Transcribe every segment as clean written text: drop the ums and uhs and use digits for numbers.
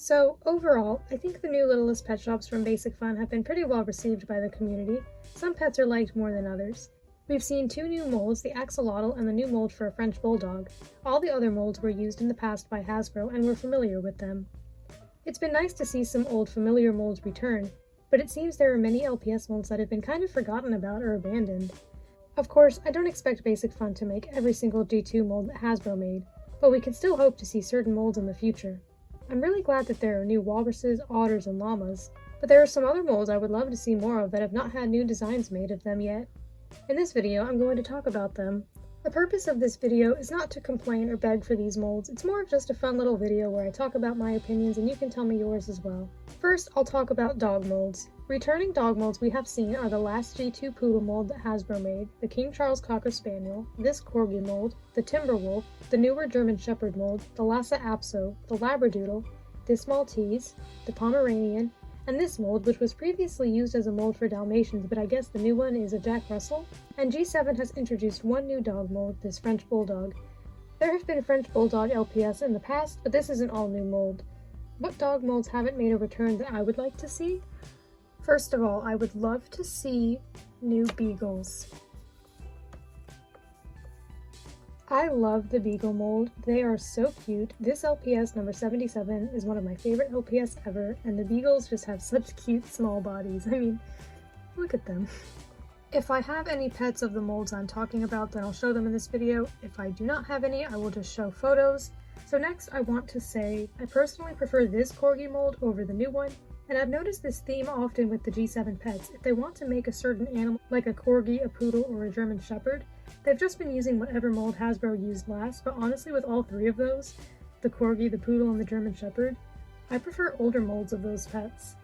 So overall, I think the new Littlest Pet Shops from BasicFun have been pretty well received by the community. Some pets are liked more than others. We've seen two new molds, the axolotl and the new mold for a French bulldog. All the other molds were used in the past by Hasbro and we're familiar with them. It's been nice to see some old familiar molds return, but it seems there are many LPS molds that have been kind of forgotten about or abandoned. Of course, I don't expect BasicFun to make every single G2 mold that Hasbro made, but we can still hope to see certain molds in the future. I'm really glad that there are new walruses, otters, and llamas, but there are some other molds I would love to see more of that have not had new designs made of them yet. In this video, I'm going to talk about them. The purpose of this video is not to complain or beg for these molds, it's more of just a fun little video where I talk about my opinions and you can tell me yours as well. First, I'll talk about dog molds. Returning dog molds we have seen are the last G2 Poodle mold that Hasbro made, the King Charles Cocker Spaniel, this Corgi mold, the Timber Wolf, the newer German Shepherd mold, the Lhasa Apso, the Labradoodle, this Maltese, the Pomeranian, and this mold, which was previously used as a mold for Dalmatians, but I guess the new one is a Jack Russell. And G7 has introduced one new dog mold, this French Bulldog. There have been French Bulldog LPS in the past, but this is an all-new mold. What dog molds haven't made a return that I would like to see? First of all, I would love to see new beagles. I love the beagle mold. They are so cute. This LPS number 77 is one of my favorite LPS ever, and the beagles just have such cute small bodies. I mean, look at them. If I have any pets of the molds I'm talking about, then I'll show them in this video. If I do not have any, I will just show photos. So next, I want to say I personally prefer this Corgi mold over the new one, and I've noticed this theme often with the G7 pets. If they want to make a certain animal, like a Corgi, a Poodle, or a German Shepherd, they've just been using whatever mold Hasbro used last, but honestly with all three of those, the Corgi, the Poodle, and the German Shepherd, I prefer older molds of those pets.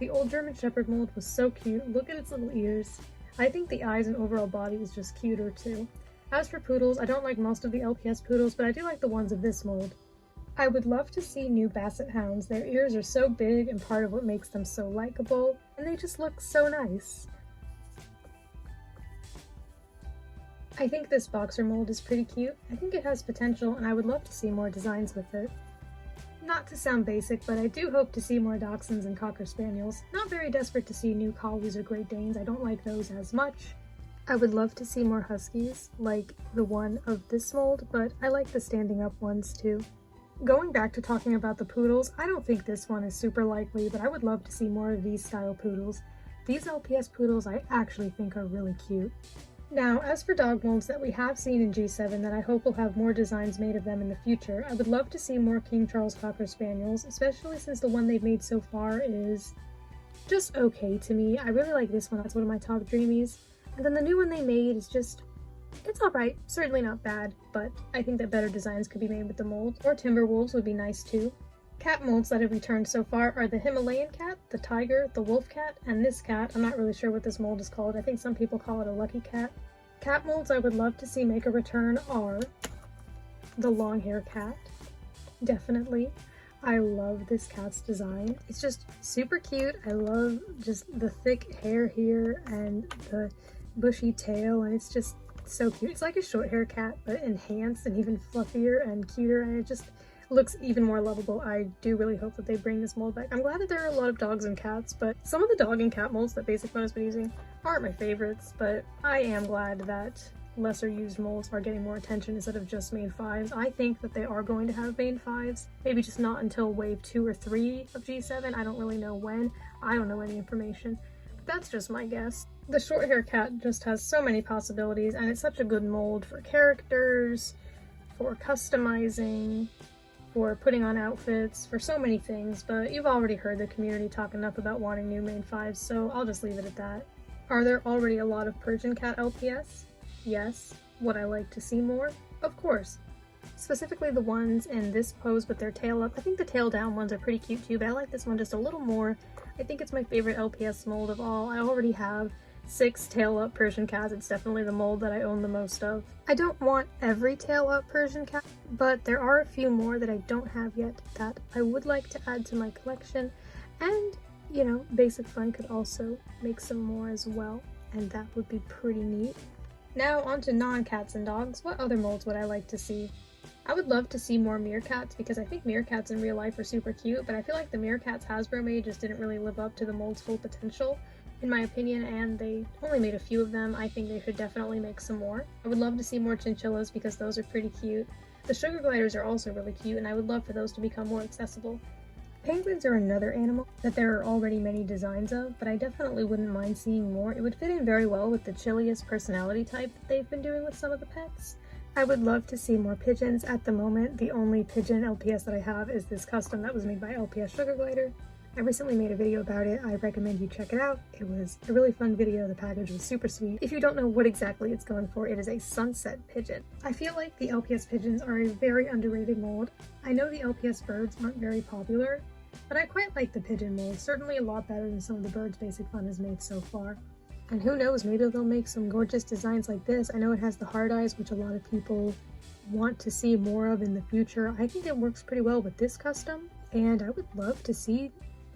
The old German Shepherd mold was so cute, look at its little ears. I think the eyes and overall body is just cuter too. As for poodles, I don't like most of the LPS poodles, but I do like the ones of this mold. I would love to see new Basset Hounds. Their ears are so big and part of what makes them so likable, and they just look so nice. I think this boxer mold is pretty cute. I think it has potential and I would love to see more designs with it. Not to sound basic, but I do hope to see more Dachshunds and Cocker Spaniels. Not very desperate to see new Collies or Great Danes, I don't like those as much. I would love to see more Huskies, like the one of this mold, but I like the standing up ones too. Going back to talking about the poodles, I don't think this one is super likely, but I would love to see more of these style poodles. These LPS poodles I actually think are really cute. Now, as for dog molds that we have seen in G7 that I hope will have more designs made of them in the future, I would love to see more King Charles Cocker Spaniels, especially since the one they've made so far is just okay to me. I really like this one, that's one of my top dreamies. And then the new one they made is just, it's alright, certainly not bad, but I think that better designs could be made with the mold. Or timber wolves would be nice too. Cat molds that have returned so far are the Himalayan cat, the tiger, the wolf cat, and this cat. I'm not really sure what this mold is called. I think some people call it a lucky cat. Cat molds I would love to see make a return are the long hair cat. Definitely. I love this cat's design. It's just super cute. I love just the thick hair here and the bushy tail, and it's just so cute. It's like a short hair cat, but enhanced and even fluffier and cuter, and it just looks even more lovable. I do really hope that they bring this mold back. I'm glad that there are a lot of dogs and cats, but some of the dog and cat molds that BasicFun has been using aren't my favorites, but I am glad that lesser used molds are getting more attention instead of just main 5s. I think that they are going to have main 5s, maybe just not until wave 2 or 3 of G7. I don't really know when. I don't know any information. But that's just my guess. The short hair cat just has so many possibilities, and it's such a good mold for characters, for customizing, for putting on outfits, for so many things, but you've already heard the community talk enough about wanting new main 5s, so I'll just leave it at that. Are there already a lot of Persian cat LPS? Yes. Would I like to see more? Of course. Specifically the ones in this pose with their tail up. I think the tail down ones are pretty cute too, but I like this one just a little more. I think it's my favorite LPS mold of all. I already have 6 tail up Persian cats. It's definitely the mold that I own the most of. I don't want every tail up Persian cat, but there are a few more that I don't have yet that I would like to add to my collection, and you know, BasicFun could also make some more as well, and that would be pretty neat. Now on to non-cats and dogs. What other molds would I like to see? I would love to see more meerkats because I think meerkats in real life are super cute, but I feel like the meerkats Hasbro made just didn't really live up to the mold's full potential, in my opinion, and they only made a few of them. I think they should definitely make some more. I would love to see more chinchillas because those are pretty cute. The sugar gliders are also really cute, and I would love for those to become more accessible. Penguins are another animal that there are already many designs of, but I definitely wouldn't mind seeing more. It would fit in very well with the chilliest personality type that they've been doing with some of the pets. I would love to see more pigeons. At the moment, the only pigeon LPS that I have is this custom that was made by LPS Sugar Glider. I recently made a video about it. I recommend you check it out. It was a really fun video. The package was super sweet. If you don't know what exactly it's going for, it is a sunset pigeon. I feel like the LPS pigeons are a very underrated mold. I know the LPS birds aren't very popular, but I quite like the pigeon mold. Certainly a lot better than some of the birds BasicFun has made so far. And who knows, maybe they'll make some gorgeous designs like this. I know it has the hard eyes, which a lot of people want to see more of in the future. I think it works pretty well with this custom, and I would love to see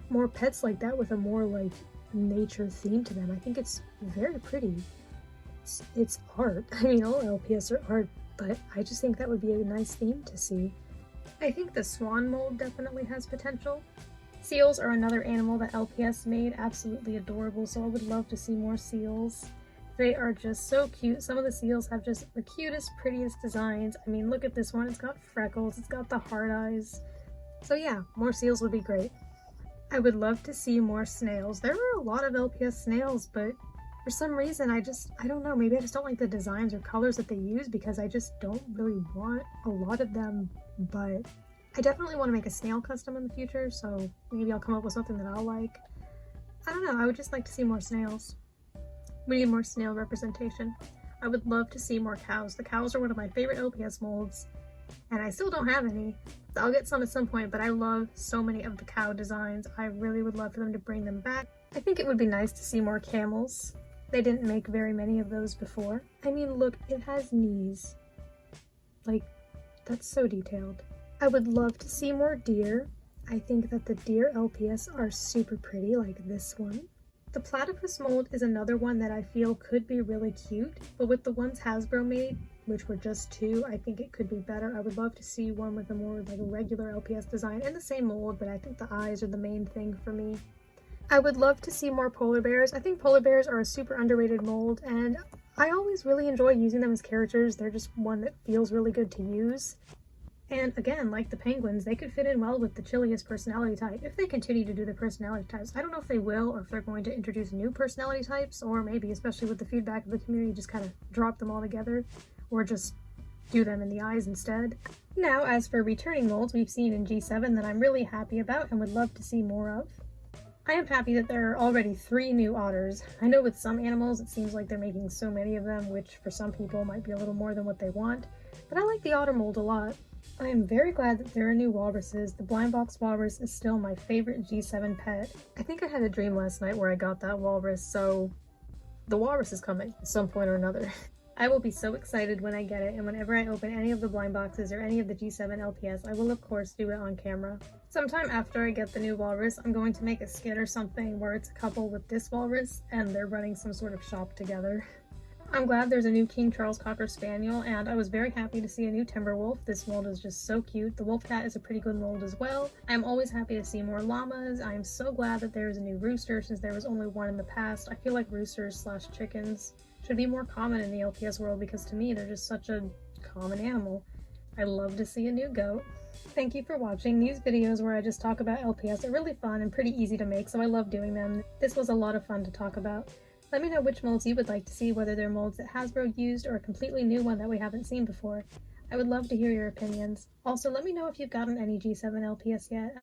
more pets like that with a more like nature theme to them. I think it's very pretty. It's art. I mean, all LPS are art, but I just think that would be a nice theme to see. I think the swan mold definitely has potential. Seals are another animal that LPS made, absolutely adorable, so I would love to see more seals. They are just so cute. Some of the seals have just the cutest, prettiest designs. I mean, look at this one. It's got freckles, it's got the hard eyes. So yeah, more seals would be great. I would love to see more snails. There are a lot of LPS snails, but for some reason I don't know, maybe I just don't like the designs or colors that they use because I just don't really want a lot of them, but I definitely want to make a snail custom in the future, so maybe I'll come up with something that I'll like. I don't know, I would just like to see more snails. We need more snail representation. I would love to see more cows. The cows are one of my favorite LPS molds, and I still don't have any. I'll get some at some point, but I love so many of the cow designs. I really would love for them to bring them back. I think it would be nice to see more camels. They didn't make very many of those before. I mean, look, it has knees. Like, that's so detailed. I would love to see more deer. I think that the deer LPS are super pretty, like this one. The platypus mold is another one that I feel could be really cute, but with the ones Hasbro made, which were just two, I think it could be better. I would love to see one with a more like a regular LPS design in the same mold, but I think the eyes are the main thing for me. I would love to see more polar bears. I think polar bears are a super underrated mold, and I always really enjoy using them as characters. They're just one that feels really good to use. And again, like the penguins, they could fit in well with the chilliest personality type if they continue to do the personality types. I don't know if they will, or if they're going to introduce new personality types, or maybe, especially with the feedback of the community, just kind of drop them all together, or just do them in the eyes instead. Now, as for returning molds we've seen in G7 that I'm really happy about and would love to see more of. I am happy that there are already 3 new otters. I know with some animals it seems like they're making so many of them, which for some people might be a little more than what they want, but I like the otter mold a lot. I am very glad that there are new walruses. The blind box walrus is still my favorite G7 pet. I think I had a dream last night where I got that walrus, so the walrus is coming at some point or another. I will be so excited when I get it, and whenever I open any of the blind boxes or any of the G7 LPS, I will of course do it on camera. Sometime after I get the new walrus, I'm going to make a skit or something where it's a couple with this walrus and they're running some sort of shop together. I'm glad there's a new King Charles Cocker Spaniel, and I was very happy to see a new Timberwolf. This mold is just so cute. The Wolf Cat is a pretty good mold as well. I'm always happy to see more llamas. I am so glad that there's a new rooster since there was only one in the past. I feel like roosters / chickens should be more common in the LPS world because to me they're just such a common animal. I love to see a new goat. Thank you for watching. These videos where I just talk about LPS are really fun and pretty easy to make, so I love doing them. This was a lot of fun to talk about. Let me know which molds you would like to see, whether they're molds that Hasbro used or a completely new one that we haven't seen before. I would love to hear your opinions. Also, let me know if you've gotten any G7 LPS yet.